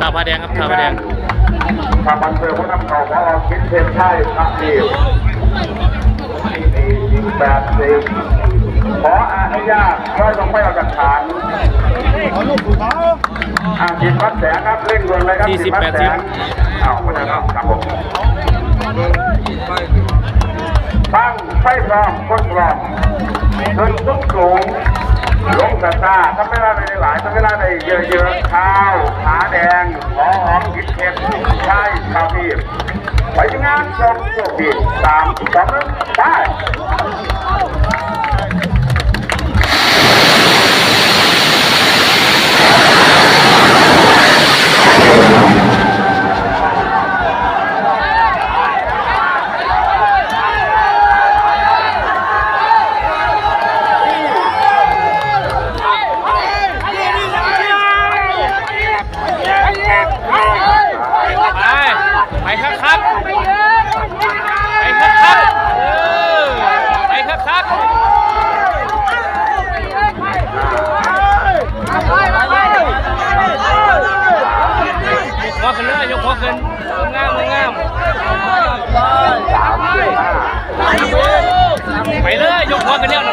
ท่าพระแดงครับท่าพระแดงข้าบันเทิงผู้นำเก่าพอคิดเส้นใช่ครับดี80ขออนุญาตร้อยลงไปเอาหลักฐานจิตวัดแสงครับเร่งด่วนเลยครับจิตวัดแสงเอาไม่ได้ครับผมตั้งไฟพร้อมก้นพร้อมเดินตุ้งสูงลงกระซ่าถ้าไม่ได้หลายถ้าไม่ได้เยอะๆข้าวขาแดงหอมกินเผ็ดใช่ข้าวพี่ไปงานชมโชคดี3 2 1ได้ไปครับยกคอขึ้นเลยยกคอขึ้นงามไปเลยยกคอขึ้นแล้ว